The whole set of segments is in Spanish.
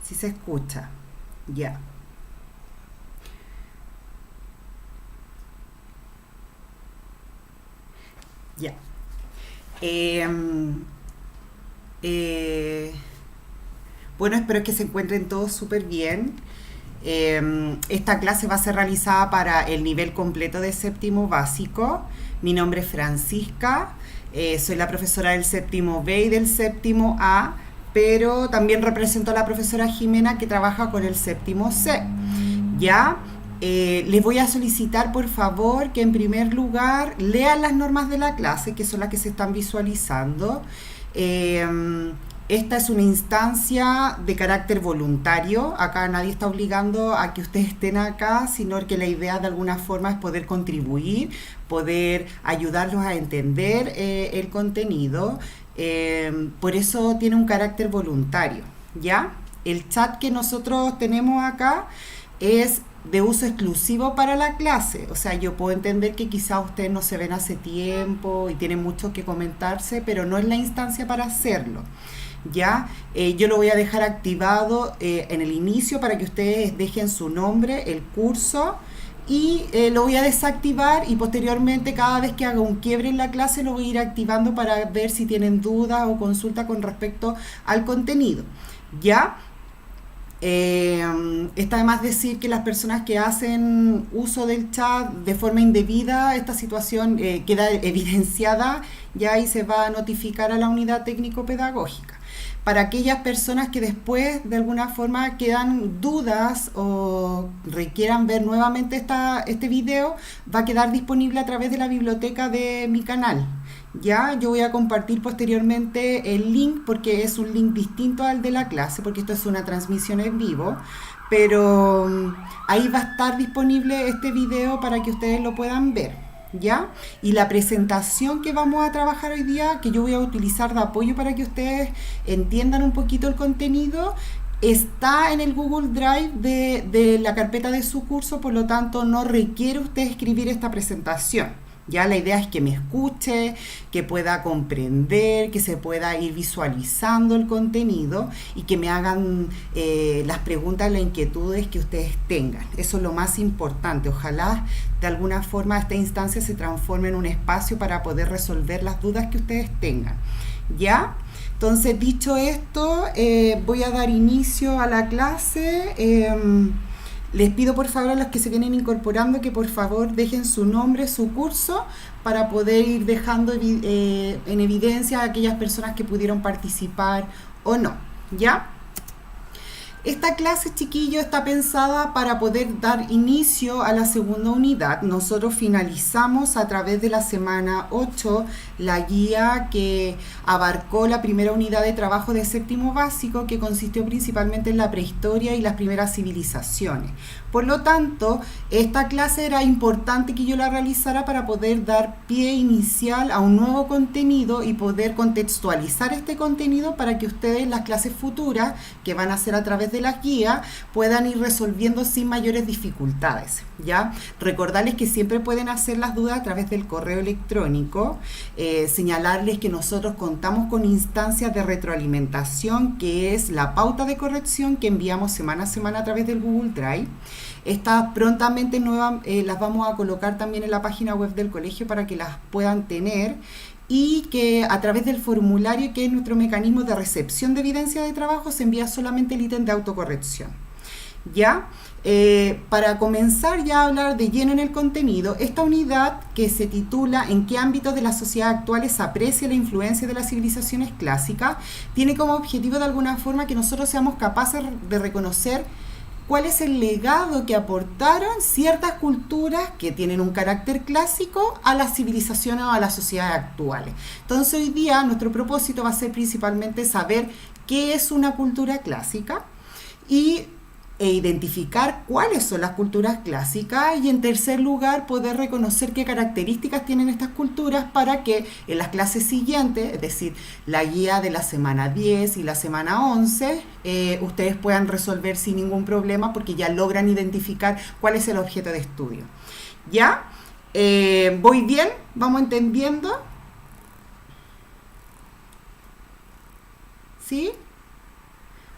Si se escucha. Ya. Ya. Em, eh, bueno, espero que se encuentren todos súper bien. Esta clase va a ser realizada para el nivel completo de séptimo básico. Mi nombre es Francisca, soy la profesora del séptimo B y del séptimo A, pero también represento a la profesora Jimena que trabaja con el séptimo C. ¿Ya? Les voy a solicitar por favor que en primer lugar lean las normas de la clase, que son las que se están visualizando. Eh, Esta es una instancia de carácter voluntario. Acá nadie está obligando a que ustedes estén acá, sino que la idea de alguna forma es poder contribuir, poder ayudarlos a entender el contenido. Por eso tiene un carácter voluntario, ¿ya? El chat que nosotros tenemos acá es de uso exclusivo para la clase. O sea, yo puedo entender que quizás ustedes no se ven hace tiempo y tienen mucho que comentarse, pero no es la instancia para hacerlo. Ya, yo lo voy a dejar activado en el inicio para que ustedes dejen su nombre, el curso, y lo voy a desactivar y posteriormente cada vez que haga un quiebre en la clase lo voy a ir activando para ver si tienen dudas o consulta con respecto al contenido. ¿Ya? Está de más decir que las personas que hacen uso del chat de forma indebida, esta situación queda evidenciada ya y se va a notificar a la unidad técnico-pedagógica. Para aquellas personas que después de alguna forma quedan dudas o requieran ver nuevamente este video, va a quedar disponible a través de la biblioteca de mi canal. Ya, yo voy a compartir posteriormente el link porque es un link distinto al de la clase, porque esto es una transmisión en vivo, pero ahí va a estar disponible este video para que ustedes lo puedan ver. ¿Ya? Y la presentación que vamos a trabajar hoy día, que yo voy a utilizar de apoyo para que ustedes entiendan un poquito el contenido, está en el Google Drive de la carpeta de su curso, por lo tanto no requiere usted escribir esta presentación. Ya la idea es que me escuche, que pueda comprender, que se pueda ir visualizando el contenido y que me hagan las preguntas, las inquietudes que ustedes tengan. Eso es lo más importante. Ojalá de alguna forma esta instancia se transforme en un espacio para poder resolver las dudas que ustedes tengan. ¿Ya? Entonces, dicho esto, voy a dar inicio a la clase. Les pido por favor a los que se vienen incorporando que por favor dejen su nombre, su curso, para poder ir dejando en evidencia a aquellas personas que pudieron participar o no. ¿Ya? Esta clase, chiquillo, está pensada para poder dar inicio a la segunda unidad. Nosotros finalizamos a través de la semana 8 la guía que abarcó la primera unidad de trabajo de séptimo básico, que consistió principalmente en la prehistoria y las primeras civilizaciones. Por lo tanto, esta clase era importante que yo la realizara para poder dar pie inicial a un nuevo contenido y poder contextualizar este contenido para que ustedes en las clases futuras, que van a ser a través de las guías, puedan ir resolviendo sin mayores dificultades. ¿Ya? Recordarles que siempre pueden hacer las dudas a través del correo electrónico, señalarles que nosotros contamos con instancias de retroalimentación, que es la pauta de corrección que enviamos semana a semana a través del Google Drive. Estas prontamente las vamos a colocar también en la página web del colegio para que las puedan tener, y que a través del formulario, que es nuestro mecanismo de recepción de evidencia de trabajo, se envía solamente el ítem de autocorrección. ¿Ya? Para comenzar ya a hablar de lleno en el contenido, esta unidad, que se titula ¿En qué ámbitos de la sociedad actual se aprecia la influencia de las civilizaciones clásicas?, tiene como objetivo de alguna forma que nosotros seamos capaces de reconocer cuál es el legado que aportaron ciertas culturas que tienen un carácter clásico a las civilizaciones o a las sociedades actuales. Entonces hoy día nuestro propósito va a ser principalmente saber qué es una cultura clásica e identificar cuáles son las culturas clásicas, y en tercer lugar poder reconocer qué características tienen estas culturas para que en las clases siguientes, es decir, la guía de la semana 10 y la semana 11, ustedes puedan resolver sin ningún problema porque ya logran identificar cuál es el objeto de estudio. ¿Ya? ¿Voy bien? ¿Vamos entendiendo? ¿Sí?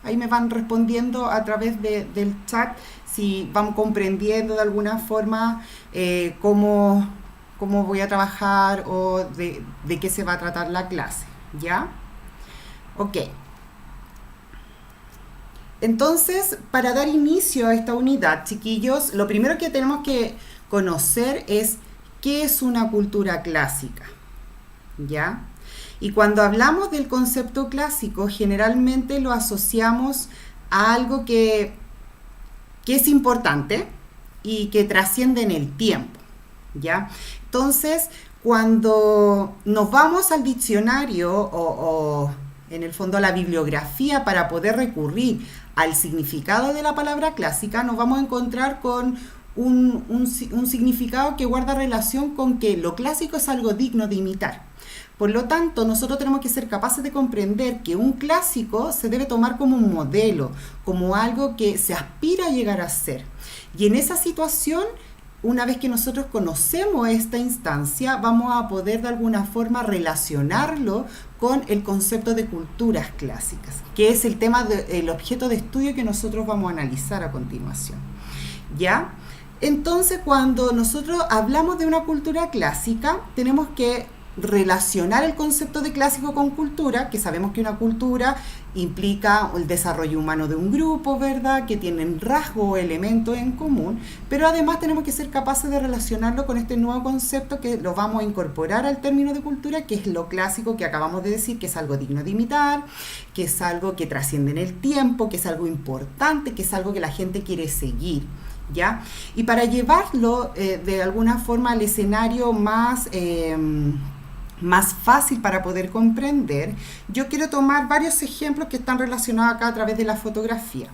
Ahí me van respondiendo a través del chat si van comprendiendo de alguna forma cómo voy a trabajar o de qué se va a tratar la clase. ¿Ya? Ok. Entonces, para dar inicio a esta unidad, chiquillos, lo primero que tenemos que conocer es qué es una cultura clásica. ¿Ya? Y cuando hablamos del concepto clásico, generalmente lo asociamos a algo que es importante y que trasciende en el tiempo. ¿Ya? Entonces, cuando nos vamos al diccionario o en el fondo a la bibliografía para poder recurrir al significado de la palabra clásica, nos vamos a encontrar con un significado que guarda relación con que lo clásico es algo digno de imitar. Por lo tanto, nosotros tenemos que ser capaces de comprender que un clásico se debe tomar como un modelo, como algo que se aspira a llegar a ser. Y en esa situación, una vez que nosotros conocemos esta instancia, vamos a poder de alguna forma relacionarlo con el concepto de culturas clásicas, que es el tema el objeto de estudio que nosotros vamos a analizar a continuación. ¿Ya? Entonces, cuando nosotros hablamos de una cultura clásica, tenemos que relacionar el concepto de clásico con cultura, que sabemos que una cultura implica el desarrollo humano de un grupo, ¿verdad? Que tienen rasgos o elementos en común, pero además tenemos que ser capaces de relacionarlo con este nuevo concepto que lo vamos a incorporar al término de cultura, que es lo clásico que acabamos de decir, que es algo digno de imitar, que es algo que trasciende en el tiempo, que es algo importante, que es algo que la gente quiere seguir. ¿Ya? Y para llevarlo de alguna forma al escenario más fácil para poder comprender, yo quiero tomar varios ejemplos que están relacionados acá a través de la fotografía.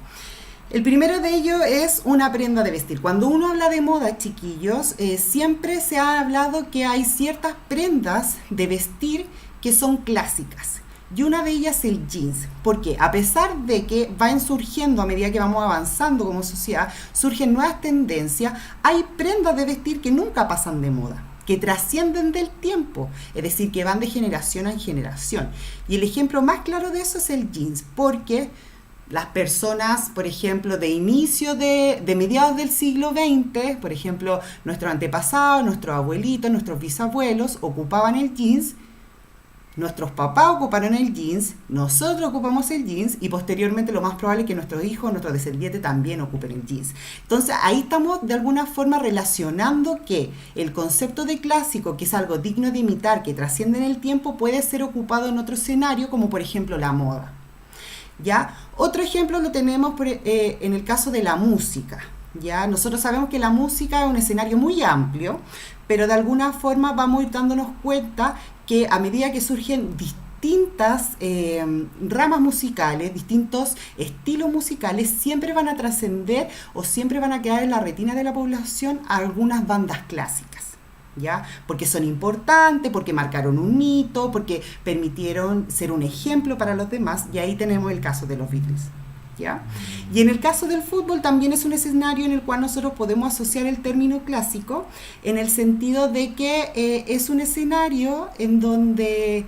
El primero de ellos es una prenda de vestir. Cuando uno habla de moda, chiquillos, siempre se ha hablado que hay ciertas prendas de vestir que son clásicas. Y una de ellas es el jeans, porque a pesar de que van surgiendo a medida que vamos avanzando como sociedad, surgen nuevas tendencias, hay prendas de vestir que nunca pasan de moda, que trascienden del tiempo, es decir, que van de generación en generación. Y el ejemplo más claro de eso es el jeans, porque las personas, por ejemplo, de inicio de mediados del siglo XX, por ejemplo, nuestros antepasados, nuestros abuelitos, nuestros bisabuelos ocupaban el jeans. Nuestros papás ocuparon el jeans, nosotros ocupamos el jeans y posteriormente lo más probable es que nuestros hijos, nuestros descendientes también ocupen el jeans. Entonces ahí estamos de alguna forma relacionando que el concepto de clásico, que es algo digno de imitar, que trasciende en el tiempo, puede ser ocupado en otro escenario como por ejemplo la moda. ¿Ya? Otro ejemplo lo tenemos en el caso de la música. ¿Ya? Nosotros sabemos que la música es un escenario muy amplio, pero de alguna forma vamos a ir dándonos cuenta que a medida que surgen distintas ramas musicales, distintos estilos musicales, siempre van a trascender o siempre van a quedar en la retina de la población algunas bandas clásicas, ¿ya? Porque son importantes, porque marcaron un hito, porque permitieron ser un ejemplo para los demás, y ahí tenemos el caso de los Beatles. ¿Ya? Y en el caso del fútbol también es un escenario en el cual nosotros podemos asociar el término clásico en el sentido de que es un escenario en donde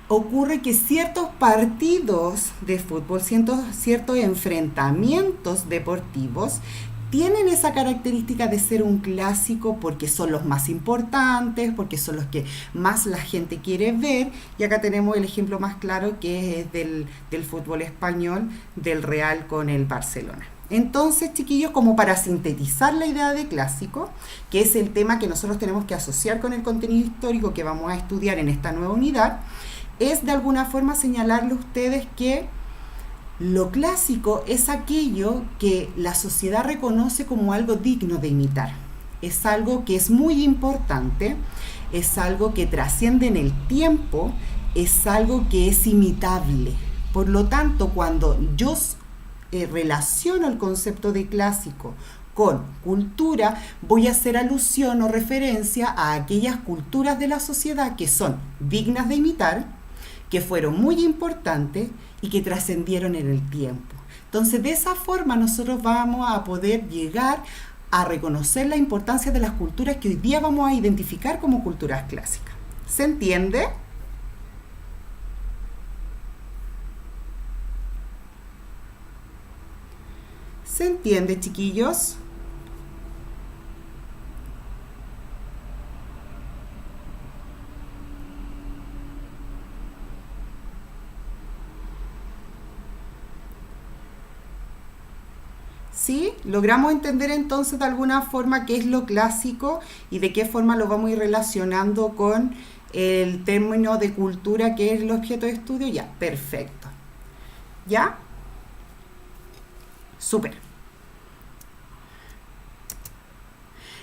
ocurre que ciertos partidos de fútbol, ciertos enfrentamientos deportivos tienen esa característica de ser un clásico porque son los más importantes, porque son los que más la gente quiere ver. Y acá tenemos el ejemplo más claro, que es del fútbol español, del Real con el Barcelona. Entonces, chiquillos, como para sintetizar la idea de clásico, que es el tema que nosotros tenemos que asociar con el contenido histórico que vamos a estudiar en esta nueva unidad, es de alguna forma señalarle a ustedes que lo clásico es aquello que la sociedad reconoce como algo digno de imitar. Es algo que es muy importante, es algo que trasciende en el tiempo, es algo que es imitable. Por lo tanto, cuando yo relaciono el concepto de clásico con cultura, voy a hacer alusión o referencia a aquellas culturas de la sociedad que son dignas de imitar, que fueron muy importantes y que trascendieron en el tiempo. Entonces, de esa forma nosotros vamos a poder llegar a reconocer la importancia de las culturas que hoy día vamos a identificar como culturas clásicas. ¿Se entiende? ¿Se entiende, chiquillos? ¿Sí? Logramos entender entonces de alguna forma qué es lo clásico y de qué forma lo vamos a ir relacionando con el término de cultura que es el objeto de estudio. Ya, perfecto. ¿Ya? Súper.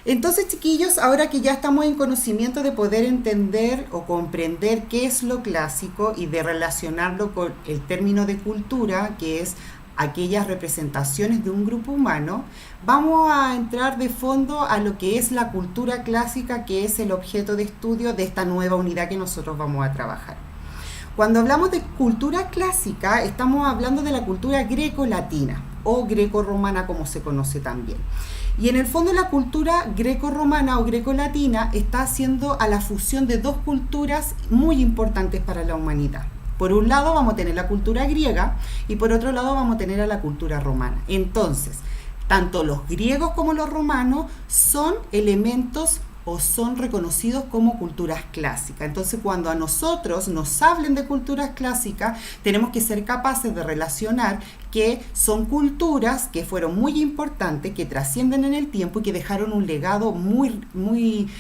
Entonces, chiquillos, ahora que ya estamos en conocimiento de poder entender o comprender qué es lo clásico y de relacionarlo con el término de cultura, que es aquellas representaciones de un grupo humano, vamos a entrar de fondo a lo que es la cultura clásica, que es el objeto de estudio de esta nueva unidad que nosotros vamos a trabajar. Cuando hablamos de cultura clásica, estamos hablando de la cultura greco-latina o greco-romana, como se conoce también. Y en el fondo la cultura greco-romana o greco-latina está haciendo a la fusión de dos culturas muy importantes para la humanidad. Por un lado vamos a tener la cultura griega y por otro lado vamos a tener a la cultura romana. Entonces, tanto los griegos como los romanos son elementos o son reconocidos como culturas clásicas. Entonces, cuando a nosotros nos hablen de culturas clásicas, tenemos que ser capaces de relacionar que son culturas que fueron muy importantes, que trascienden en el tiempo y que dejaron un legado muy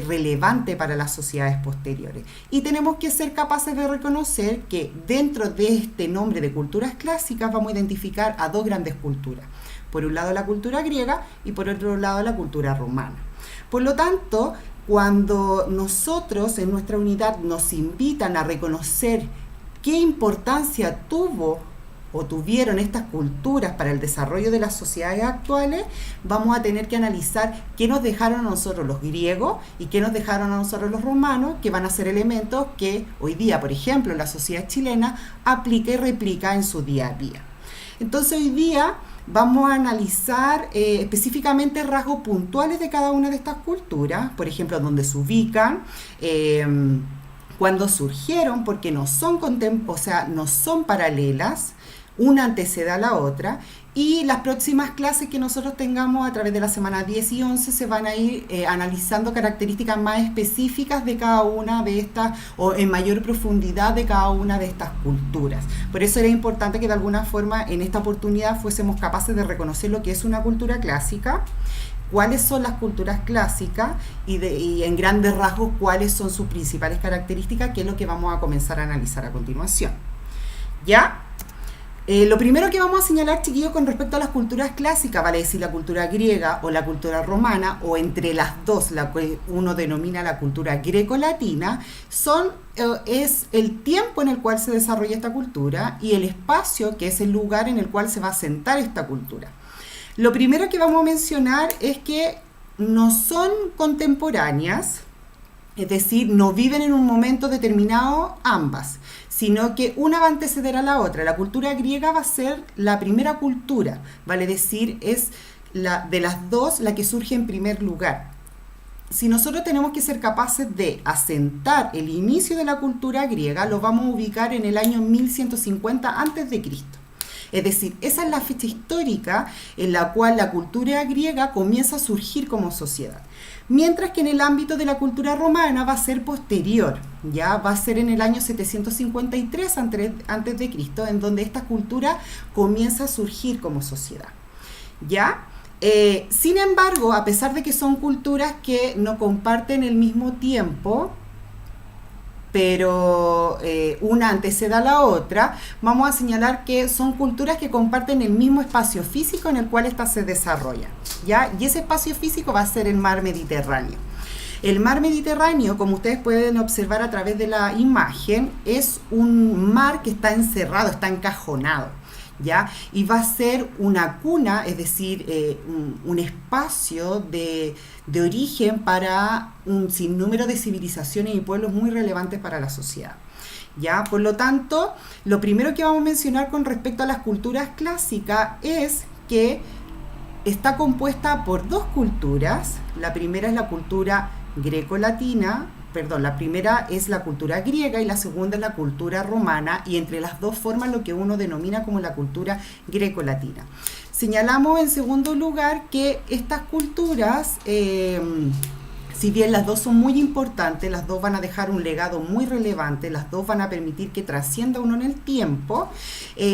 relevante para las sociedades posteriores. Y tenemos que ser capaces de reconocer que dentro de este nombre de culturas clásicas vamos a identificar a dos grandes culturas. Por un lado la cultura griega y por otro lado la cultura romana. Por lo tanto, cuando nosotros en nuestra unidad nos invitan a reconocer qué importancia tuvo o tuvieron estas culturas para el desarrollo de las sociedades actuales, vamos a tener que analizar qué nos dejaron a nosotros los griegos y qué nos dejaron a nosotros los romanos, que van a ser elementos que hoy día, por ejemplo, la sociedad chilena aplica y replica en su día a día. Entonces hoy día vamos a analizar específicamente rasgos puntuales de cada una de estas culturas, por ejemplo, dónde se ubican, cuándo surgieron, porque no son paralelas, una antecede a la otra, y las próximas clases que nosotros tengamos a través de la semana 10 y 11 se van a ir analizando características más específicas de cada una de estas, o en mayor profundidad de cada una de estas culturas. Por eso era importante que de alguna forma en esta oportunidad fuésemos capaces de reconocer lo que es una cultura clásica, cuáles son las culturas clásicas y en grandes rasgos cuáles son sus principales características, que es lo que vamos a comenzar a analizar a continuación. ¿Ya? Lo primero que vamos a señalar, chiquillos, con respecto a las culturas clásicas, vale decir la cultura griega o la cultura romana, o entre las dos, la que uno denomina la cultura greco-latina, es el tiempo en el cual se desarrolla esta cultura y el espacio, que es el lugar en el cual se va a asentar esta cultura. Lo primero que vamos a mencionar es que no son contemporáneas, es decir, no viven en un momento determinado ambas, sino que una va a anteceder a la otra. La cultura griega va a ser la primera cultura, vale decir, es de las dos la que surge en primer lugar. Si nosotros tenemos que ser capaces de asentar el inicio de la cultura griega, lo vamos a ubicar en el año 1150 a.C. Es decir, esa es la fecha histórica en la cual la cultura griega comienza a surgir como sociedad. Mientras que en el ámbito de la cultura romana va a ser posterior, ya va a ser en el año 753 antes de Cristo, en donde esta cultura comienza a surgir como sociedad. ¿Ya? Sin embargo, a pesar de que son culturas que no comparten el mismo tiempo, pero una antecede a la otra, vamos a señalar que son culturas que comparten el mismo espacio físico en el cual éstas se desarrollan, ¿ya? Y ese espacio físico va a ser el mar Mediterráneo. El mar Mediterráneo, como ustedes pueden observar a través de la imagen, es un mar que está encerrado, está encajonado, ¿ya? Y va a ser una cuna, es decir, un espacio de origen para un sinnúmero de civilizaciones y pueblos muy relevantes para la sociedad, ¿ya? Por lo tanto, lo primero que vamos a mencionar con respecto a las culturas clásicas es que está compuesta por dos culturas. La primera es la cultura la primera es la cultura griega y la segunda es la cultura romana, y entre las dos forman lo que uno denomina como la cultura greco-latina. Señalamos en segundo lugar que estas culturas, si bien las dos son muy importantes, las dos van a dejar un legado muy relevante, las dos van a permitir que trascienda uno en el tiempo,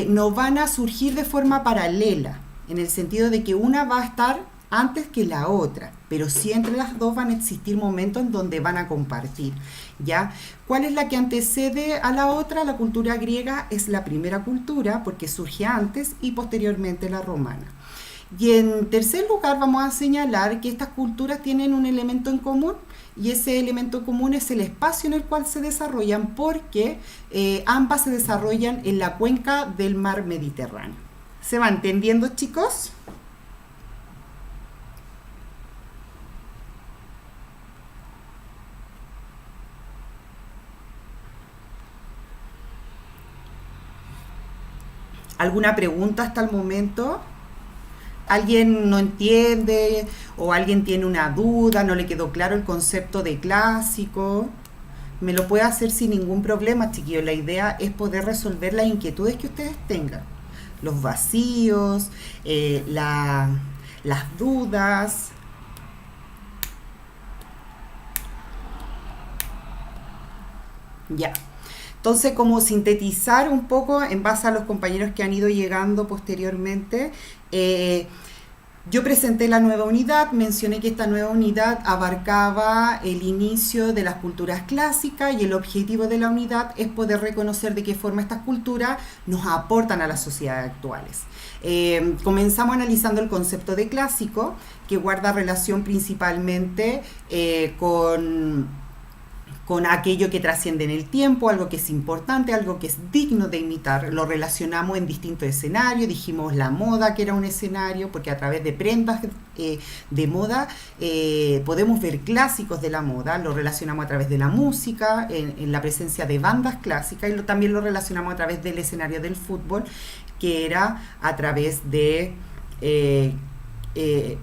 no van a surgir de forma paralela, en el sentido de que una va a estar antes que la otra, pero sí entre las dos van a existir momentos en donde van a compartir, ¿ya? ¿Cuál es la que antecede a la otra? La cultura griega es la primera cultura porque surge antes y posteriormente la romana. Y en tercer lugar vamos a señalar que estas culturas tienen un elemento en común y ese elemento común es el espacio en el cual se desarrollan porque ambas se desarrollan en la cuenca del mar Mediterráneo. ¿Se va entendiendo, chicos? ¿Alguna pregunta hasta el momento? ¿Alguien no entiende o alguien tiene una duda, no le quedó claro el concepto de clásico? Me lo puede hacer sin ningún problema, chiquillos. La idea es poder resolver las inquietudes que ustedes tengan, los vacíos, las dudas. Ya. Entonces, como sintetizar un poco en base a los compañeros que han ido llegando posteriormente, yo presenté la nueva unidad, mencioné que esta nueva unidad abarcaba el inicio de las culturas clásicas y el objetivo de la unidad es poder reconocer de qué forma estas culturas nos aportan a las sociedades actuales. Comenzamos analizando el concepto de clásico, que guarda relación principalmente con aquello que trasciende en el tiempo, algo que es importante, algo que es digno de imitar. Lo relacionamos en distintos escenarios, dijimos la moda que era un escenario, porque a través de prendas de moda podemos ver clásicos de la moda, lo relacionamos a través de la música, en la presencia de bandas clásicas, y también lo relacionamos a través del escenario del fútbol, que era a través de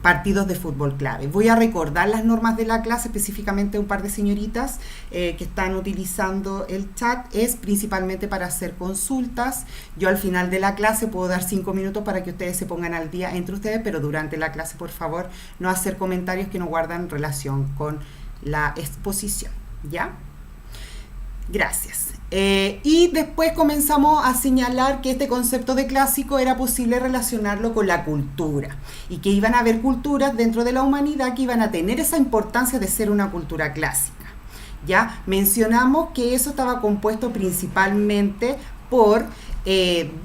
partidos de fútbol clave. Voy a recordar las normas de la clase, específicamente un par de señoritas que están utilizando el chat, es principalmente para hacer consultas. Yo al final de la clase puedo dar 5 minutos para que ustedes se pongan al día entre ustedes, pero durante la clase, por favor, no hacer comentarios que no guardan relación con la exposición, ¿ya? Gracias. Y después comenzamos a señalar que este concepto de clásico era posible relacionarlo con la cultura y que iban a haber culturas dentro de la humanidad que iban a tener esa importancia de ser una cultura clásica. Ya mencionamos que eso estaba compuesto principalmente por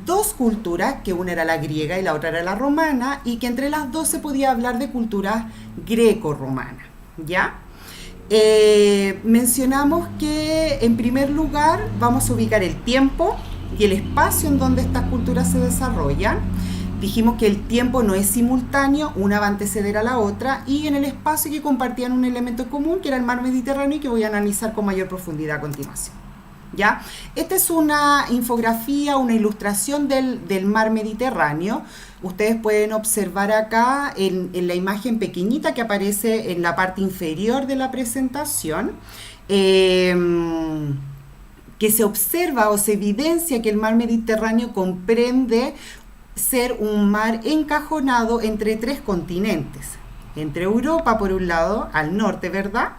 dos culturas, que una era la griega y la otra era la romana, y que entre las dos se podía hablar de cultura greco-romana, ¿ya? Mencionamos que en primer lugar vamos a ubicar el tiempo y el espacio en donde estas culturas se desarrollan. Dijimos que el tiempo no es simultáneo, una va a anteceder a la otra, y en el espacio que compartían un elemento común que era el mar Mediterráneo y que voy a analizar con mayor profundidad a continuación. ¿Ya? Esta es una infografía, una ilustración del mar Mediterráneo. Ustedes pueden observar acá en la imagen pequeñita que aparece en la parte inferior de la presentación, que se observa o se evidencia que el mar Mediterráneo comprende ser un mar encajonado entre 3 continentes. Entre Europa, por un lado, al norte, ¿verdad?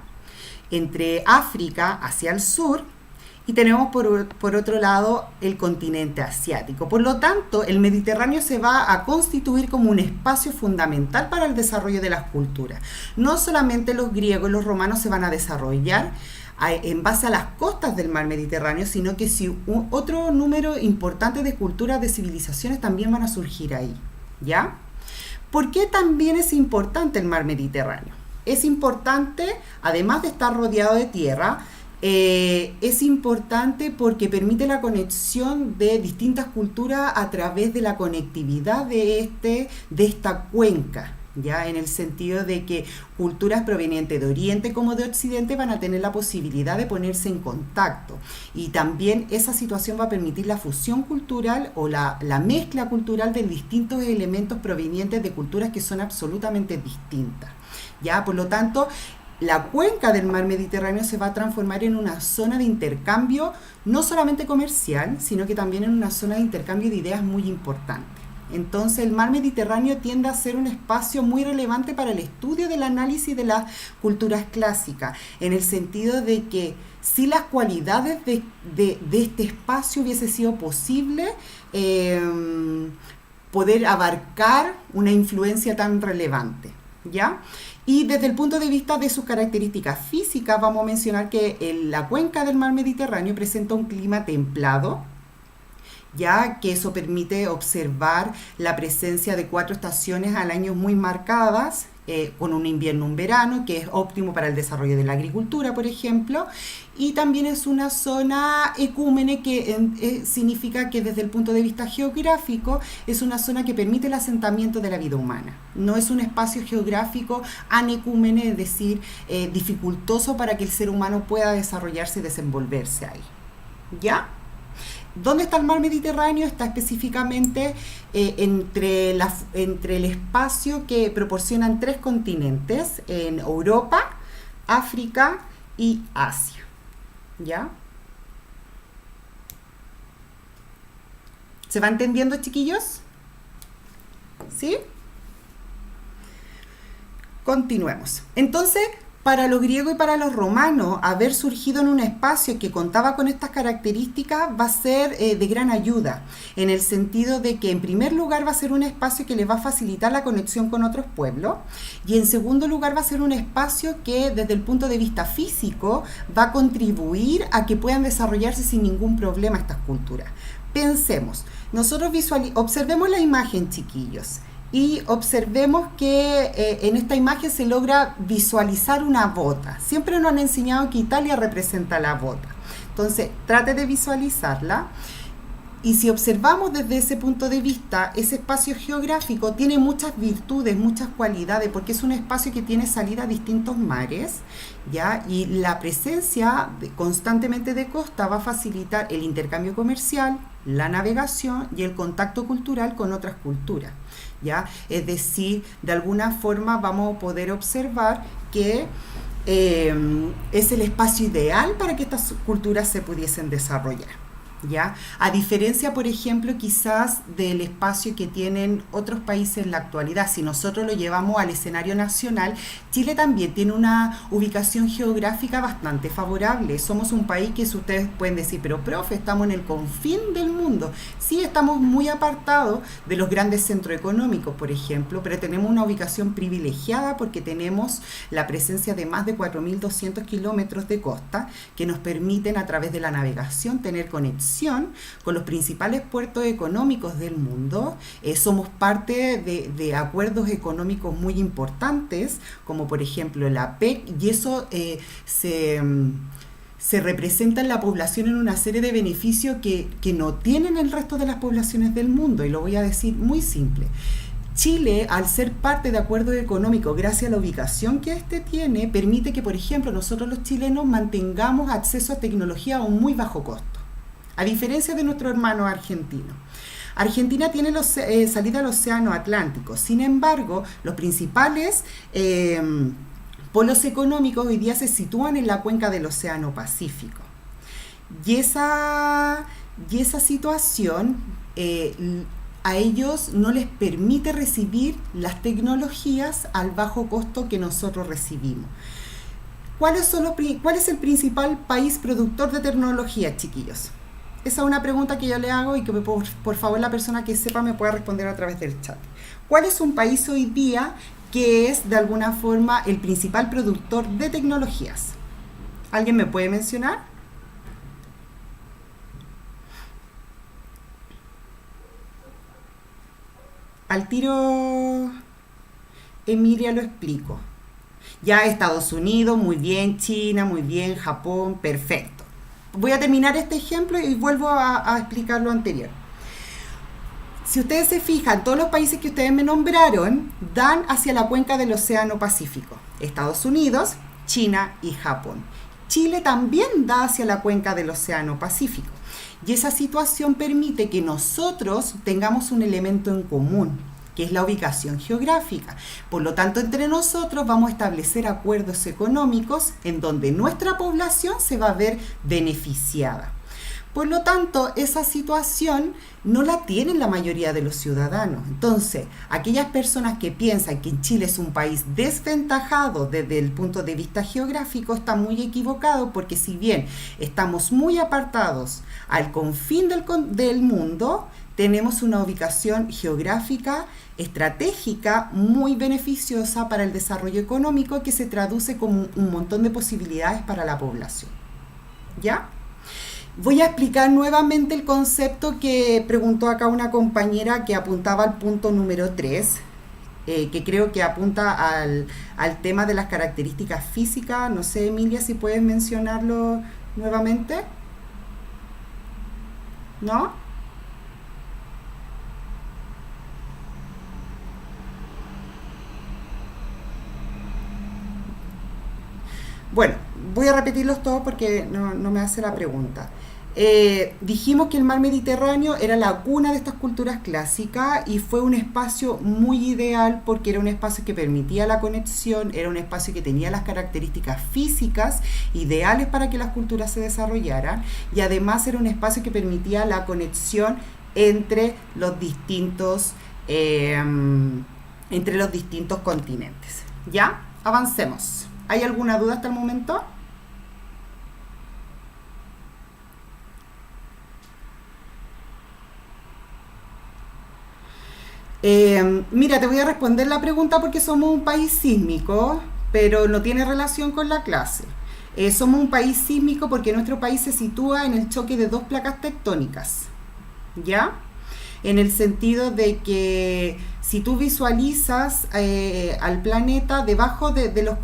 Entre África, hacia el sur, y tenemos por otro lado el continente asiático. Por lo tanto, el Mediterráneo se va a constituir como un espacio fundamental para el desarrollo de las culturas. No solamente los griegos y los romanos se van a desarrollar en base a las costas del mar Mediterráneo, sino que otro número importante de culturas, de civilizaciones también van a surgir ahí, ¿ya? ¿Por qué también es importante el mar Mediterráneo? Es importante, además de estar rodeado de tierra, es importante porque permite la conexión de distintas culturas a través de la conectividad de esta cuenca, ¿ya? En el sentido de que culturas provenientes de Oriente como de Occidente van a tener la posibilidad de ponerse en contacto, y también esa situación va a permitir la fusión cultural o la mezcla cultural de distintos elementos provenientes de culturas que son absolutamente distintas, ¿ya? Por lo tanto, la cuenca del mar Mediterráneo se va a transformar en una zona de intercambio, no solamente comercial, sino que también en una zona de intercambio de ideas muy importante, Entonces el mar Mediterráneo tiende a ser un espacio muy relevante para el estudio del análisis de las culturas clásicas, en el sentido de que si las cualidades de este espacio hubiese sido posible poder abarcar una influencia tan relevante, ¿ya? Y desde el punto de vista de sus características físicas, vamos a mencionar que la cuenca del mar Mediterráneo presenta un clima templado, ya que eso permite observar la presencia de 4 estaciones al año muy marcadas, con un invierno y un verano, que es óptimo para el desarrollo de la agricultura, por ejemplo, y también es una zona ecúmene que significa que desde el punto de vista geográfico es una zona que permite el asentamiento de la vida humana. No es un espacio geográfico anecúmene, es decir, dificultoso para que el ser humano pueda desarrollarse y desenvolverse ahí. ¿Ya? ¿Dónde está el mar Mediterráneo? Está específicamente entre el espacio que proporcionan 3 continentes, en Europa, África y Asia. ¿Ya? ¿Se va entendiendo, chiquillos? ¿Sí? Continuemos. Entonces, para los griegos y para los romanos, haber surgido en un espacio que contaba con estas características va a ser de gran ayuda, en el sentido de que en primer lugar va a ser un espacio que les va a facilitar la conexión con otros pueblos, y en segundo lugar va a ser un espacio que desde el punto de vista físico va a contribuir a que puedan desarrollarse sin ningún problema estas culturas. Pensemos, nosotros observemos la imagen, chiquillos, y observemos que en esta imagen se logra visualizar una bota. Siempre nos han enseñado que Italia representa la bota. Entonces, trate de visualizarla. Y si observamos desde ese punto de vista, ese espacio geográfico tiene muchas virtudes, muchas cualidades, porque es un espacio que tiene salida a distintos mares, ¿ya? Y la presencia constantemente de costa va a facilitar el intercambio comercial, la navegación y el contacto cultural con otras culturas, ¿ya? Es decir, de alguna forma vamos a poder observar que es el espacio ideal para que estas culturas se pudiesen desarrollar. ¿Ya? A diferencia, por ejemplo, quizás del espacio que tienen otros países en la actualidad, si nosotros lo llevamos al escenario nacional, Chile también tiene una ubicación geográfica bastante favorable. Somos un país que, si ustedes pueden decir, pero profe, estamos en el confín del mundo. Sí, estamos muy apartados de los grandes centros económicos, por ejemplo, pero tenemos una ubicación privilegiada porque tenemos la presencia de más de 4.200 kilómetros de costa que nos permiten, a través de la navegación, tener conexión con los principales puertos económicos del mundo. Somos parte de acuerdos económicos muy importantes, como por ejemplo la PEC, y eso se representa en la población en una serie de beneficios que no tienen el resto de las poblaciones del mundo, y lo voy a decir muy simple. Chile, al ser parte de acuerdos económicos, gracias a la ubicación que este tiene, permite que, por ejemplo, nosotros los chilenos mantengamos acceso a tecnología a un muy bajo costo, a diferencia de nuestro hermano argentino. Argentina tiene salida al océano Atlántico, sin embargo, los principales polos económicos hoy día se sitúan en la cuenca del océano Pacífico. Y esa situación a ellos no les permite recibir las tecnologías al bajo costo que nosotros recibimos. ¿Cuál es el principal país productor de tecnología, chiquillos? Esa es una pregunta que yo le hago y que por favor la persona que sepa me pueda responder a través del chat. ¿Cuál es un país hoy día que es de alguna forma el principal productor de tecnologías? ¿Alguien me puede mencionar? Al tiro, Emilia, lo explico. Ya Estados Unidos, muy bien, China, muy bien, Japón, perfecto. Voy a terminar este ejemplo y vuelvo a explicar lo anterior. Si ustedes se fijan, todos los países que ustedes me nombraron dan hacia la cuenca del Océano Pacífico. Estados Unidos, China y Japón. Chile también da hacia la cuenca del Océano Pacífico. Y esa situación permite que nosotros tengamos un elemento en común, que es la ubicación geográfica. Por lo tanto, entre nosotros vamos a establecer acuerdos económicos en donde nuestra población se va a ver beneficiada. Por lo tanto, esa situación no la tienen la mayoría de los ciudadanos. Entonces, aquellas personas que piensan que Chile es un país desventajado desde el punto de vista geográfico están muy equivocados, porque si bien estamos muy apartados al confín del mundo, tenemos una ubicación geográfica estratégica muy beneficiosa para el desarrollo económico, que se traduce como un montón de posibilidades para la población. ¿Ya? Voy a explicar nuevamente el concepto que preguntó acá una compañera, que apuntaba al punto número 3, que creo que apunta al tema de las características físicas. No sé, Emilia, si puedes mencionarlo nuevamente. ¿No? Bueno, voy a repetirlos todos porque no me hace la pregunta. Dijimos que el mar Mediterráneo era la cuna de estas culturas clásicas y fue un espacio muy ideal, porque era un espacio que permitía la conexión, era un espacio que tenía las características físicas ideales para que las culturas se desarrollaran, y además era un espacio que permitía la conexión entre los distintos, eh, entre los distintos continentes. ¿Ya? Avancemos. ¿Hay alguna duda hasta el momento? Mira, te voy a responder la pregunta porque somos un país sísmico, pero no tiene relación con la clase. Somos un país sísmico porque nuestro país se sitúa en el choque de dos placas tectónicas, ¿ya? En el sentido de que si tú visualizas al planeta, debajo de los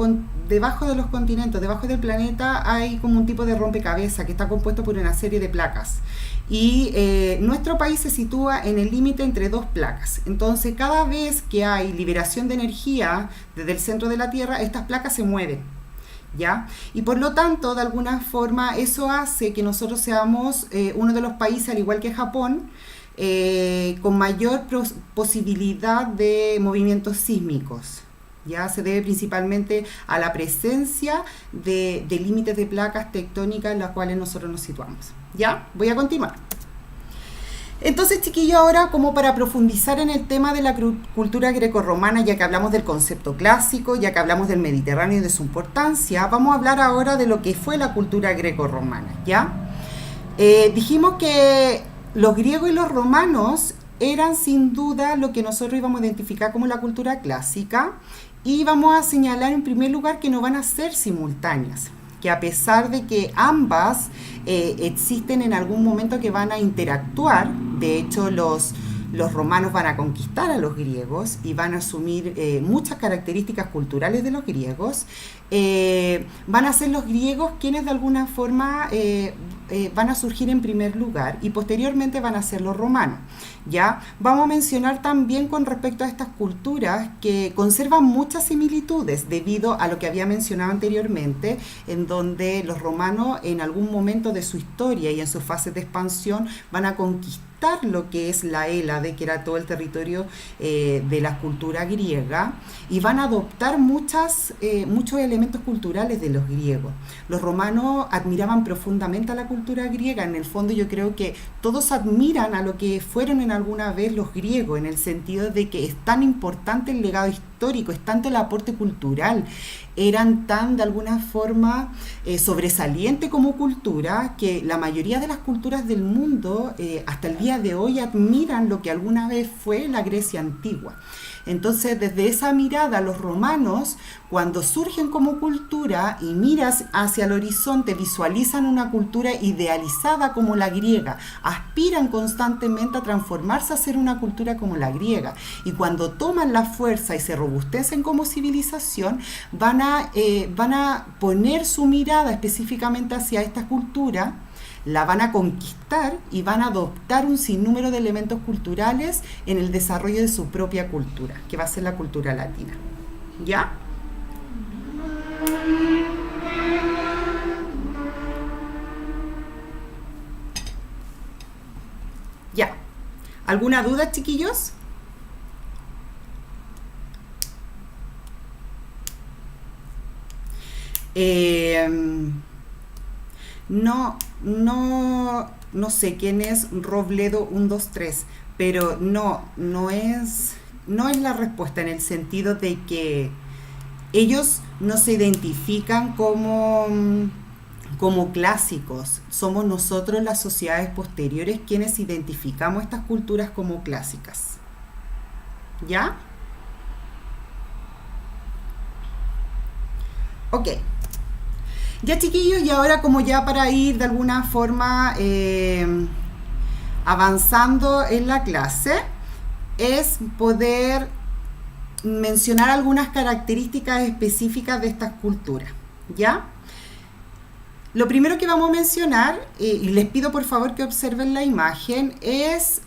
continentes, debajo del planeta, hay como un tipo de rompecabezas que está compuesto por una serie de placas. Y nuestro país se sitúa en el límite entre dos placas. Entonces, cada vez que hay liberación de energía desde el centro de la Tierra, estas placas se mueven. ¿Ya? Y por lo tanto, de alguna forma, eso hace que nosotros seamos uno de los países, al igual que Japón, con mayor posibilidad de movimientos sísmicos. Ya se debe principalmente a la presencia de límites de placas tectónicas en las cuales nosotros nos situamos. Ya, voy a continuar. Entonces, chiquillo, ahora, como para profundizar en el tema de la cultura grecorromana, ya que hablamos del concepto clásico, ya que hablamos del Mediterráneo y de su importancia, vamos a hablar ahora de lo que fue la cultura grecorromana, ¿ya? Dijimos que los griegos y los romanos eran sin duda lo que nosotros íbamos a identificar como la cultura clásica, y vamos a señalar en primer lugar que no van a ser simultáneas, que a pesar de que ambas existen en algún momento que van a interactuar. De hecho, los romanos van a conquistar a los griegos y van a asumir muchas características culturales de los griegos. Van a ser los griegos quienes de alguna forma van a surgir en primer lugar, y posteriormente van a ser los romanos. ¿Ya? Vamos a mencionar también con respecto a estas culturas que conservan muchas similitudes debido a lo que había mencionado anteriormente, en donde los romanos en algún momento de su historia y en sus fases de expansión van a conquistar lo que es la Hélade, que era todo el territorio de la cultura griega, y van a adoptar muchos elementos culturales de los griegos. Los romanos admiraban profundamente a la cultura griega. En el fondo, yo creo que todos admiran a lo que fueron en alguna vez los griegos, en el sentido de que es tan importante el legado histórico, es tanto el aporte cultural, eran tan de alguna forma sobresaliente como cultura, que la mayoría de las culturas del mundo hasta el día de hoy admiran lo que alguna vez fue la Grecia antigua. Entonces, desde esa mirada, los romanos, cuando surgen como cultura y miras hacia el horizonte, visualizan una cultura idealizada como la griega, aspiran constantemente a transformarse a ser una cultura como la griega, y cuando toman la fuerza y se robustecen como civilización, van a poner su mirada específicamente hacia esta cultura, la van a conquistar y van a adoptar un sinnúmero de elementos culturales en el desarrollo de su propia cultura, que va a ser la cultura latina. ¿Ya? Ya. ¿Alguna duda, chiquillos? Eh, no, no sé quién es Robledo 123, pero no es la respuesta en el sentido de que ellos no se identifican como clásicos. Somos nosotros, las sociedades posteriores, quienes identificamos estas culturas como clásicas. ¿Ya? Ok. Ya chiquillos, y ahora como ya para ir de alguna forma avanzando en la clase, es poder mencionar algunas características específicas de estas culturas, ¿ya? Lo primero que vamos a mencionar, y les pido por favor que observen la imagen, es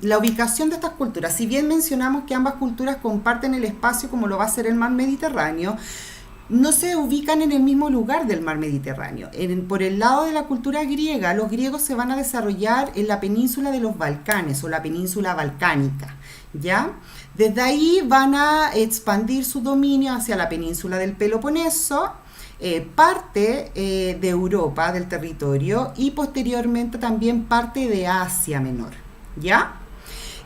la ubicación de estas culturas. Si bien mencionamos que ambas culturas comparten el espacio como lo va a ser el mar Mediterráneo, no se ubican en el mismo lugar del mar Mediterráneo. Por el lado de la cultura griega, los griegos se van a desarrollar en la península de los Balcanes o la península balcánica, ¿ya? Desde ahí van a expandir su dominio hacia la península del Peloponeso, parte de Europa, del territorio, y posteriormente también parte de Asia Menor, ¿ya?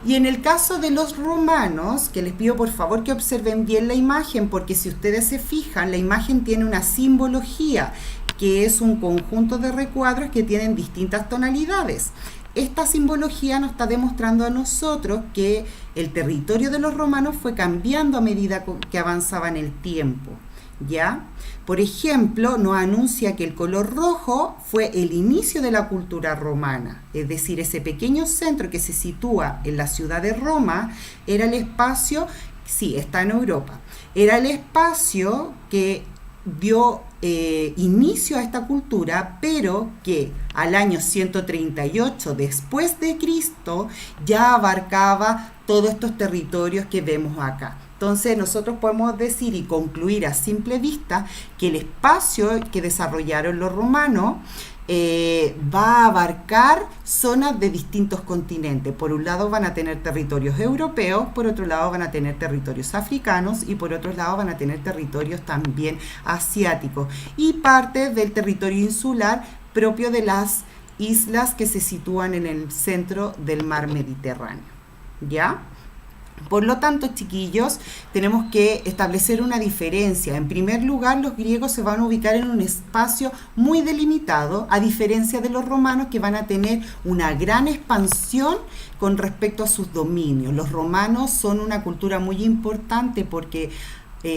Y en el caso de los romanos, que les pido por favor que observen bien la imagen, porque si ustedes se fijan, la imagen tiene una simbología, que es un conjunto de recuadros que tienen distintas tonalidades. Esta simbología nos está demostrando a nosotros que el territorio de los romanos fue cambiando a medida que avanzaba en el tiempo, ¿ya? Por ejemplo, nos anuncia que el color rojo fue el inicio de la cultura romana, es decir, ese pequeño centro que se sitúa en la ciudad de Roma era el espacio, sí, está en Europa, era el espacio que dio inicio a esta cultura, pero que al año 138 después de Cristo ya abarcaba todos estos territorios que vemos acá. Entonces nosotros podemos decir y concluir a simple vista que el espacio que desarrollaron los romanos va a abarcar zonas de distintos continentes. Por un lado van a tener territorios europeos, por otro lado van a tener territorios africanos y por otro lado van a tener territorios también asiáticos y parte del territorio insular propio de las islas que se sitúan en el centro del mar Mediterráneo, ¿ya? Por lo tanto, chiquillos, tenemos que establecer una diferencia. En primer lugar, los griegos se van a ubicar en un espacio muy delimitado, a diferencia de los romanos, que van a tener una gran expansión con respecto a sus dominios. Los romanos son una cultura muy importante porque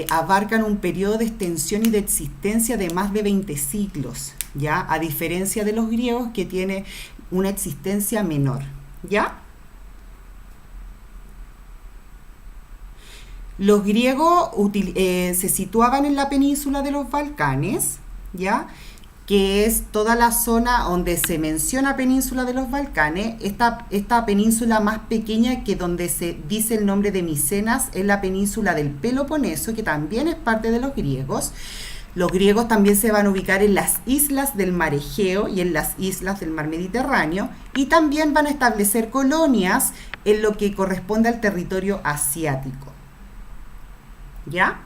abarcan un periodo de extensión y de existencia de más de 20 siglos, ¿ya? A diferencia de los griegos, que tiene una existencia menor, ¿ya? Los griegos se situaban en la península de los Balcanes, ¿ya? Que es toda la zona donde se menciona península de los Balcanes. Esta península más pequeña, que donde se dice el nombre de Micenas, es la península del Peloponeso, que también es parte de los griegos. Los griegos también se van a ubicar en las islas del mar Egeo y en las islas del mar Mediterráneo, y también van a establecer colonias en lo que corresponde al territorio asiático, ¿ya?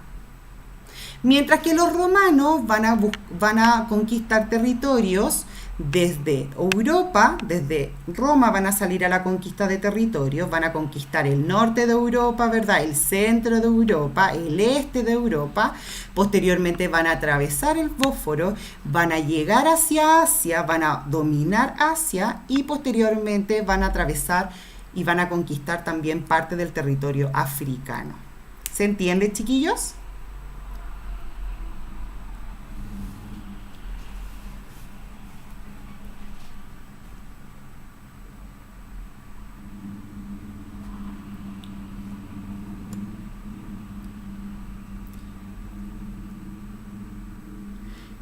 Mientras que los romanos van a conquistar territorios desde Europa, desde Roma van a salir a la conquista de territorios, van a conquistar el norte de Europa, ¿verdad? El centro de Europa, el este de Europa, posteriormente van a atravesar el Bósforo, van a llegar hacia Asia, van a dominar Asia y posteriormente van a atravesar y van a conquistar también parte del territorio africano. ¿Se entiende, chiquillos?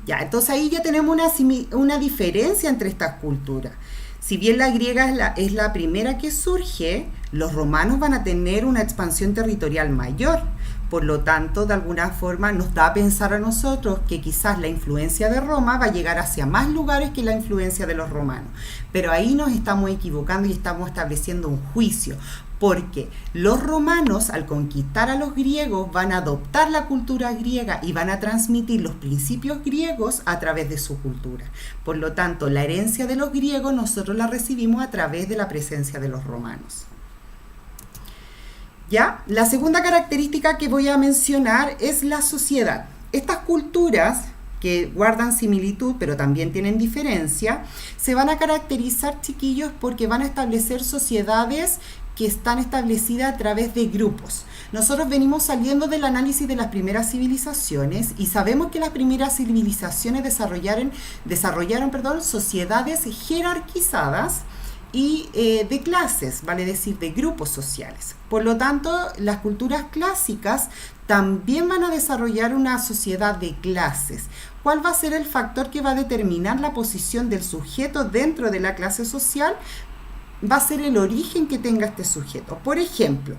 Ya, entonces ahí ya tenemos una diferencia entre estas culturas. Si bien la griega es la primera que surge, los romanos van a tener una expansión territorial mayor. Por lo tanto, de alguna forma nos da a pensar a nosotros que quizás la influencia de Roma va a llegar hacia más lugares que la influencia de los romanos. Pero ahí nos estamos equivocando y estamos estableciendo un juicio. porque los romanos, al conquistar a los griegos, van a adoptar la cultura griega y van a transmitir los principios griegos a través de su cultura. Por lo tanto, la herencia de los griegos nosotros la recibimos a través de la presencia de los romanos. ¿Ya? La segunda característica que voy a mencionar es la sociedad. Estas culturas que guardan similitud pero también tienen diferencia, se van a caracterizar, chiquillos, porque van a establecer sociedades que están establecidas a través de grupos. Nosotros venimos saliendo del análisis de las primeras civilizaciones y sabemos que las primeras civilizaciones desarrollaron sociedades jerarquizadas y de clases, vale decir, de grupos sociales. Por lo tanto, las culturas clásicas también van a desarrollar una sociedad de clases. ¿Cuál va a ser el factor que va a determinar la posición del sujeto dentro de la clase social? Va a ser el origen que tenga este sujeto. Por ejemplo,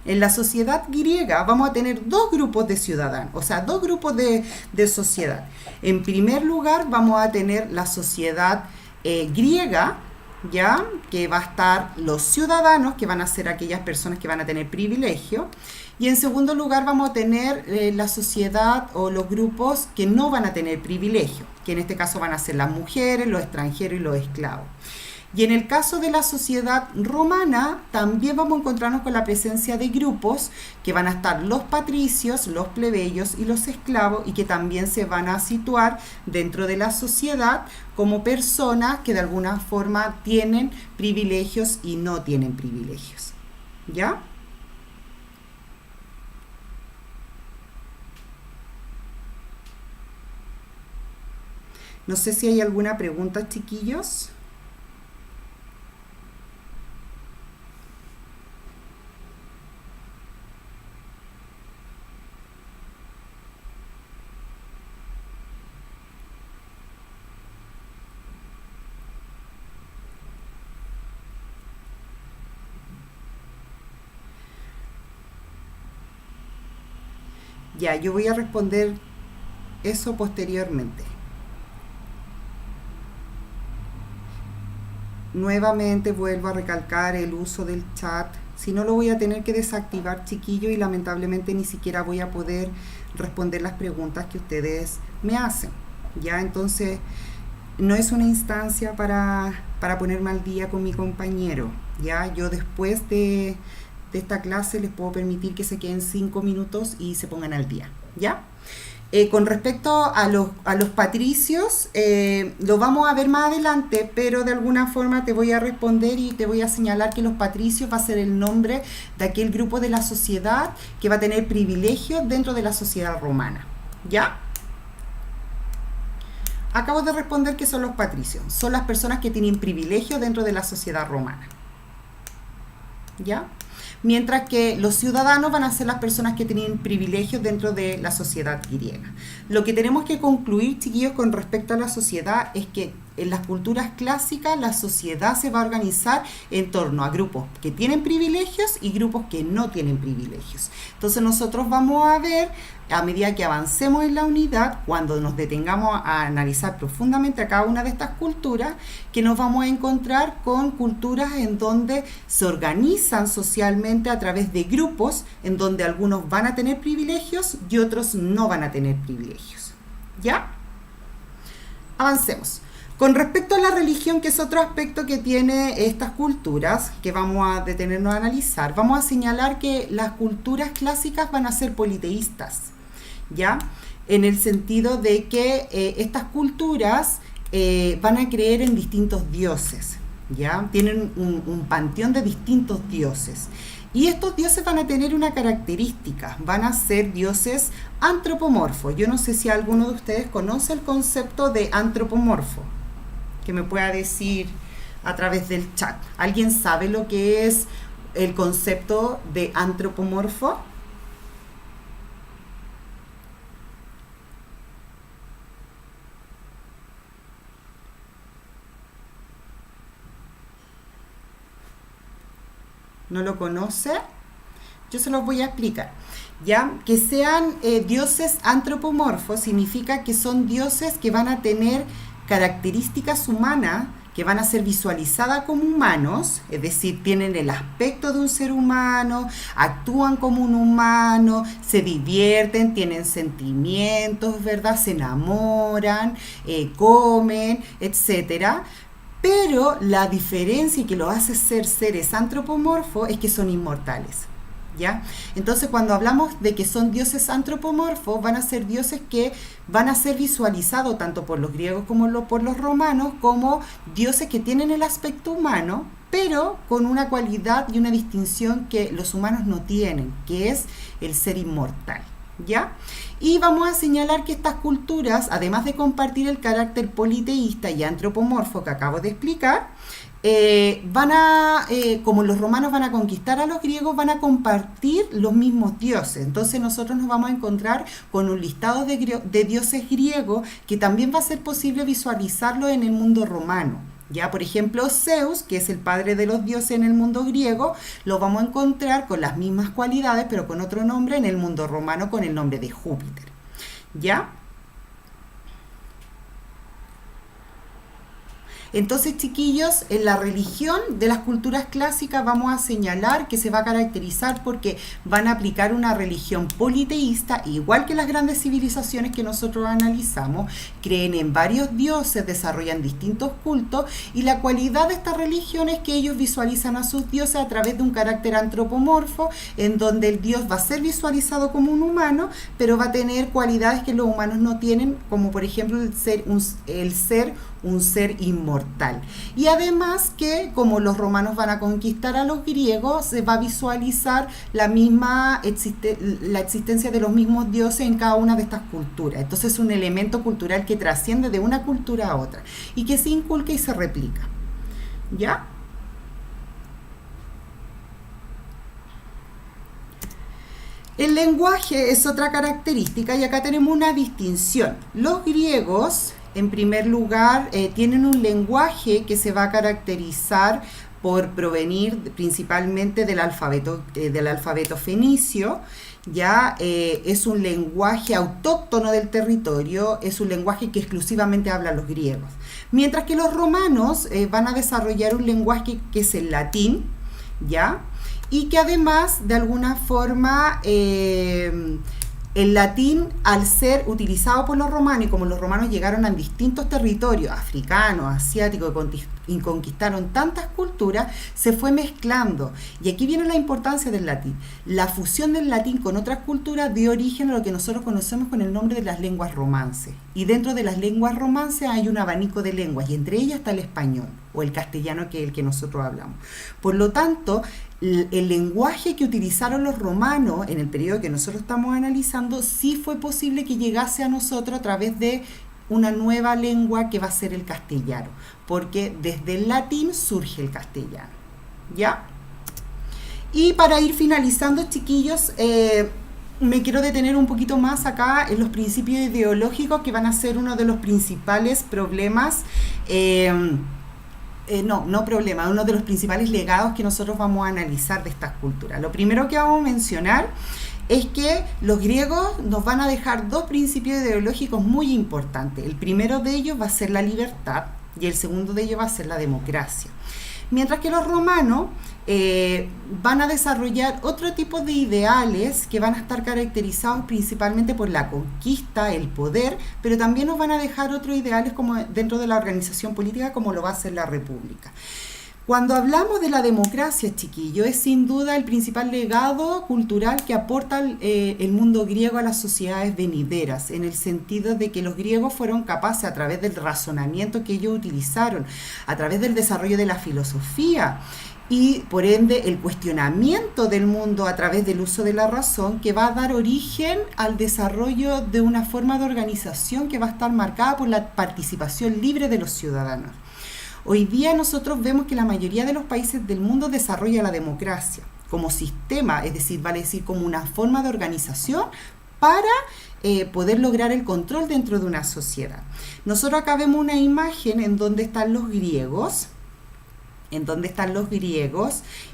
en la sociedad griega vamos a tener dos grupos de ciudadanos, o sea, dos grupos de sociedad. En primer lugar, vamos a tener la sociedad griega, ¿ya? Que va a estar los ciudadanos, que van a ser aquellas personas que van a tener privilegio. Y en segundo lugar vamos a tener la sociedad o los grupos que no van a tener privilegio, que en este caso van a ser las mujeres, los extranjeros y los esclavos. Y en el caso de la sociedad romana, también vamos a encontrarnos con la presencia de grupos que van a estar los patricios, los plebeyos y los esclavos, y que también se van a situar dentro de la sociedad como personas que de alguna forma tienen privilegios y no tienen privilegios. ¿Ya? No sé si hay alguna pregunta, chiquillos. Ya, yo voy a responder eso posteriormente. Nuevamente vuelvo a recalcar el uso del chat. Si no, lo voy a tener que desactivar, chiquillo, y lamentablemente ni siquiera voy a poder responder las preguntas que ustedes me hacen. Ya, entonces, no es una instancia para ponerme al día con mi compañero. Ya, yo después de esta clase les puedo permitir que se queden 5 minutos y se pongan al día. ¿Ya? Con respecto a los patricios, lo vamos a ver más adelante, pero de alguna forma te voy a responder y te voy a señalar que los patricios va a ser el nombre de aquel grupo de la sociedad que va a tener privilegios dentro de la sociedad romana. ¿Ya? Acabo de responder que son los patricios. Son las personas que tienen privilegios dentro de la sociedad romana. ¿Ya? Mientras que los ciudadanos van a ser las personas que tienen privilegios dentro de la sociedad griega. Lo que tenemos que concluir, chiquillos, con respecto a la sociedad es que en las culturas clásicas la sociedad se va a organizar en torno a grupos que tienen privilegios y grupos que no tienen privilegios. Entonces nosotros vamos a ver, a medida que avancemos en la unidad, cuando nos detengamos a analizar profundamente a cada una de estas culturas, que nos vamos a encontrar con culturas en donde se organizan socialmente a través de grupos, en donde algunos van a tener privilegios y otros no van a tener privilegios. ¿Ya? Avancemos. Con respecto a la religión, que es otro aspecto que tiene estas culturas, que vamos a detenernos a analizar, vamos a señalar que las culturas clásicas van a ser politeístas, ¿ya? En el sentido de que estas culturas van a creer en distintos dioses, ¿ya? Tienen un panteón de distintos dioses. Y estos dioses van a tener una característica, van a ser dioses antropomorfos. Yo no sé si alguno de ustedes conoce el concepto de antropomorfo, que me pueda decir a través del chat. ¿Alguien sabe lo que es el concepto de antropomorfo? ¿No lo conoce? Yo se los voy a explicar. ¿Ya? Que sean dioses antropomorfos significa que son dioses que van a tener características humanas que van a ser visualizadas como humanos, es decir, tienen el aspecto de un ser humano, actúan como un humano, se divierten, tienen sentimientos, ¿verdad? Se enamoran, comen, etcétera. Pero la diferencia que los hace ser seres antropomorfos es que son inmortales. ¿Ya? Entonces, cuando hablamos de que son dioses antropomorfos, van a ser dioses que van a ser visualizados tanto por los griegos como por los romanos como dioses que tienen el aspecto humano, pero con una cualidad y una distinción que los humanos no tienen, que es el ser inmortal. ¿Ya? Y vamos a señalar que estas culturas, además de compartir el carácter politeísta y antropomorfo que acabo de explicar, como los romanos van a conquistar a los griegos, van a compartir los mismos dioses. Entonces nosotros nos vamos a encontrar con un listado de dioses griegos que también va a ser posible visualizarlo en el mundo romano. Ya, por ejemplo, Zeus, que es el padre de los dioses en el mundo griego, lo vamos a encontrar con las mismas cualidades, pero con otro nombre en el mundo romano, con el nombre de Júpiter. ¿Ya? Entonces, chiquillos, en la religión de las culturas clásicas vamos a señalar que se va a caracterizar porque van a aplicar una religión politeísta, igual que las grandes civilizaciones que nosotros analizamos, creen en varios dioses, desarrollan distintos cultos, y la cualidad de esta religión es que ellos visualizan a sus dioses a través de un carácter antropomorfo, en donde el dios va a ser visualizado como un humano, pero va a tener cualidades que los humanos no tienen, como por ejemplo el ser un ser inmortal. Y además que como los romanos van a conquistar a los griegos, se va a visualizar la existencia de los mismos dioses en cada una de estas culturas. Entonces es un elemento cultural que trasciende de una cultura a otra y que se inculca y se replica. ¿Ya? El lenguaje es otra característica y acá tenemos una distinción. Los griegos, en primer lugar, tienen un lenguaje que se va a caracterizar por provenir principalmente del alfabeto fenicio. Ya es un lenguaje autóctono del territorio, es un lenguaje que exclusivamente hablan los griegos. Mientras que los romanos van a desarrollar un lenguaje que es el latín, ¿ya? Y que además, de alguna forma, el latín, al ser utilizado por los romanos, y como los romanos llegaron a distintos territorios, africanos, asiáticos, y conquistaron tantas culturas, se fue mezclando. Y aquí viene la importancia del latín. La fusión del latín con otras culturas dio origen a lo que nosotros conocemos con el nombre de las lenguas romances. Y dentro de las lenguas romances hay un abanico de lenguas, y entre ellas está el español, o el castellano, que es el que nosotros hablamos. Por lo tanto, el lenguaje que utilizaron los romanos en el periodo que nosotros estamos analizando, sí fue posible que llegase a nosotros a través de una nueva lengua que va a ser el castellano, porque desde el latín surge el castellano. ¿Ya? Y para ir finalizando, chiquillos, me quiero detener un poquito más acá en los principios ideológicos, que van a ser uno de los principales problemas, uno de los principales legados que nosotros vamos a analizar de estas culturas. Lo primero que vamos a mencionar es que los griegos nos van a dejar dos principios ideológicos muy importantes. El primero de ellos va a ser la libertad y el segundo de ellos va a ser la democracia. Mientras que los romanos van a desarrollar otro tipo de ideales que van a estar caracterizados principalmente por la conquista, el poder, pero también nos van a dejar otros ideales como dentro de la organización política, como lo va a ser la república. Cuando hablamos de la democracia, chiquillo, es sin duda el principal legado cultural que aporta el mundo griego a las sociedades venideras, en el sentido de que los griegos fueron capaces, a través del razonamiento que ellos utilizaron, a través del desarrollo de la filosofía y por ende el cuestionamiento del mundo a través del uso de la razón, que va a dar origen al desarrollo de una forma de organización que va a estar marcada por la participación libre de los ciudadanos. Hoy día nosotros vemos que la mayoría de los países del mundo desarrolla la democracia como sistema, es decir, vale decir como una forma de organización para poder lograr el control dentro de una sociedad. Nosotros acá vemos una imagen en donde están los griegos,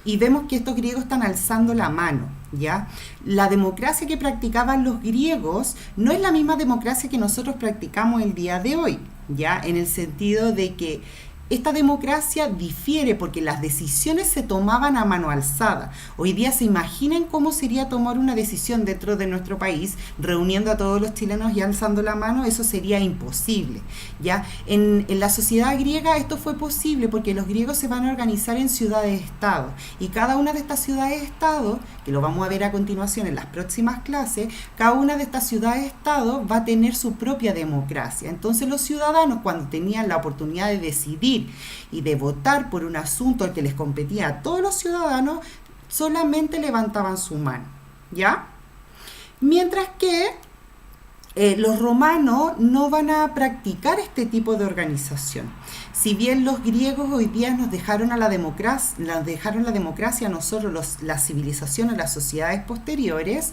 y vemos que estos griegos están alzando la mano, ¿ya? La democracia que practicaban los griegos no es la misma democracia que nosotros practicamos el día de hoy, ¿ya? En el sentido de que esta democracia difiere porque las decisiones se tomaban a mano alzada. Hoy día se imaginen cómo sería tomar una decisión dentro de nuestro país, reuniendo a todos los chilenos y alzando la mano, eso sería imposible. ¿Ya? En la sociedad griega esto fue posible porque los griegos se van a organizar en ciudades-estado y cada una de estas ciudades-estado, que lo vamos a ver a continuación en las próximas clases, cada una de estas ciudades-estado va a tener su propia democracia. Entonces los ciudadanos, cuando tenían la oportunidad de decidir y de votar por un asunto al que les competía a todos los ciudadanos, solamente levantaban su mano, ¿ya? Mientras que los romanos no van a practicar este tipo de organización. Si bien los griegos hoy día nos dejaron la democracia a nosotros, las civilizaciones, las sociedades posteriores,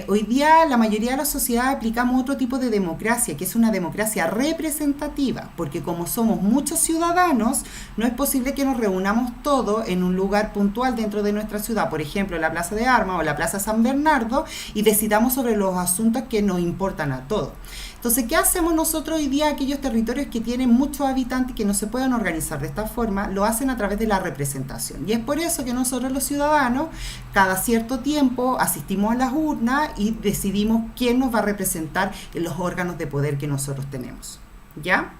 hoy día la mayoría de las sociedades aplicamos otro tipo de democracia, que es una democracia representativa, porque como somos muchos ciudadanos, no es posible que nos reunamos todos en un lugar puntual dentro de nuestra ciudad, por ejemplo, la Plaza de Armas o la Plaza San Bernardo, y decidamos sobre los asuntos que nos importan a todos. Entonces, ¿qué hacemos nosotros hoy día? Aquellos territorios que tienen muchos habitantes y que no se pueden organizar de esta forma, lo hacen a través de la representación. Y es por eso que nosotros los ciudadanos, cada cierto tiempo, asistimos a las urnas y decidimos quién nos va a representar en los órganos de poder que nosotros tenemos. ¿Ya?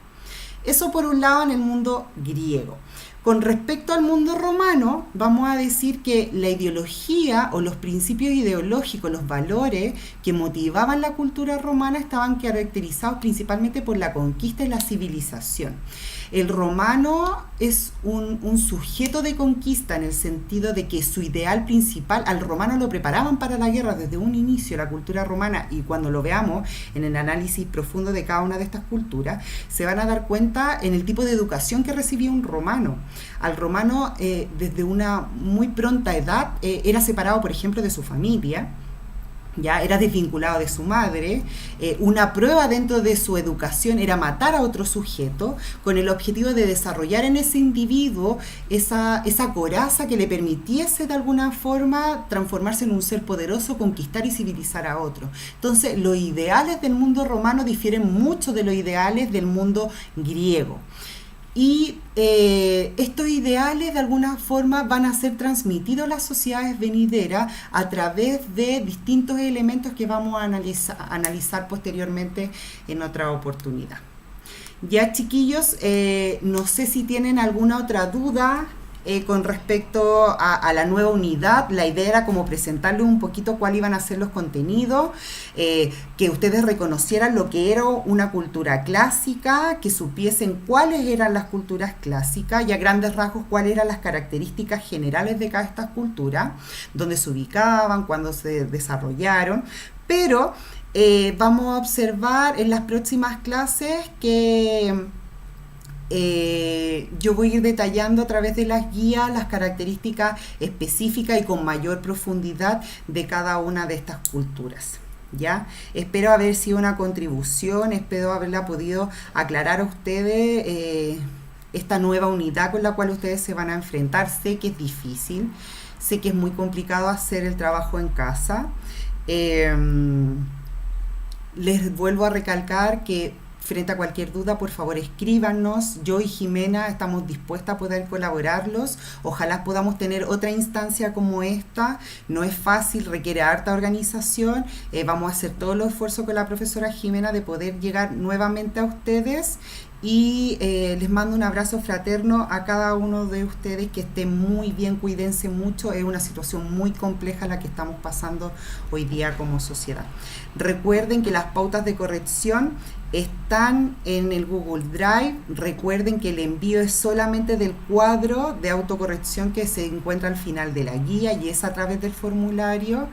Eso por un lado en el mundo griego. Con respecto al mundo romano, vamos a decir que la ideología o los principios ideológicos, los valores que motivaban la cultura romana estaban caracterizados principalmente por la conquista y la civilización. El romano es un sujeto de conquista en el sentido de que su ideal principal, al romano lo preparaban para la guerra desde un inicio, la cultura romana, y cuando lo veamos en el análisis profundo de cada una de estas culturas, se van a dar cuenta en el tipo de educación que recibía un romano. Al romano, desde una muy pronta edad, era separado, por ejemplo, de su familia, ya era desvinculado de su madre. Una prueba dentro de su educación era matar a otro sujeto con el objetivo de desarrollar en ese individuo esa coraza que le permitiese de alguna forma transformarse en un ser poderoso, conquistar y civilizar a otro. Entonces los ideales del mundo romano difieren mucho de los ideales del mundo griego. Y estos ideales de alguna forma van a ser transmitidos a las sociedades venideras a través de distintos elementos que vamos a analizar posteriormente en otra oportunidad. Ya, chiquillos, no sé si tienen alguna otra duda con respecto a la nueva unidad. La idea era como presentarles un poquito cuáles iban a ser los contenidos, que ustedes reconocieran lo que era una cultura clásica, que supiesen cuáles eran las culturas clásicas y a grandes rasgos cuáles eran las características generales de cada estas culturas, dónde se ubicaban, cuándo se desarrollaron, pero vamos a observar en las próximas clases que yo voy a ir detallando a través de las guías las características específicas y con mayor profundidad de cada una de estas culturas. ¿Ya? Espero haber sido una contribución, espero haberla podido aclarar a ustedes esta nueva unidad con la cual ustedes se van a enfrentar. Sé que es difícil, sé que es muy complicado hacer el trabajo en casa. Les vuelvo a recalcar que frente a cualquier duda, por favor, escríbanos. Yo y Jimena estamos dispuestas a poder colaborarlos. Ojalá podamos tener otra instancia como esta. No es fácil, requiere harta organización. Vamos a hacer todos los esfuerzos con la profesora Jimena de poder llegar nuevamente a ustedes. Y les mando un abrazo fraterno a cada uno de ustedes, que estén muy bien, cuídense mucho. Es una situación muy compleja la que estamos pasando hoy día como sociedad. Recuerden que las pautas de corrección están en el Google Drive. Recuerden que el envío es solamente del cuadro de autocorrección que se encuentra al final de la guía y es a través del formulario.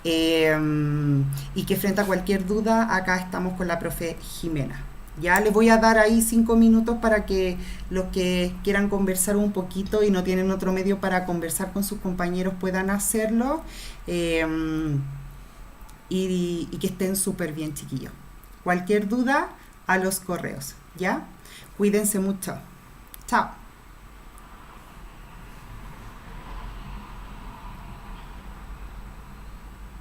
Y que frente a cualquier duda, acá estamos con la profe Jimena. Ya les voy a dar ahí 5 minutos para que los que quieran conversar un poquito y no tienen otro medio para conversar con sus compañeros puedan hacerlo, y que estén súper bien, chiquillos. Cualquier duda, a los correos, ¿ya? Cuídense mucho. Chao.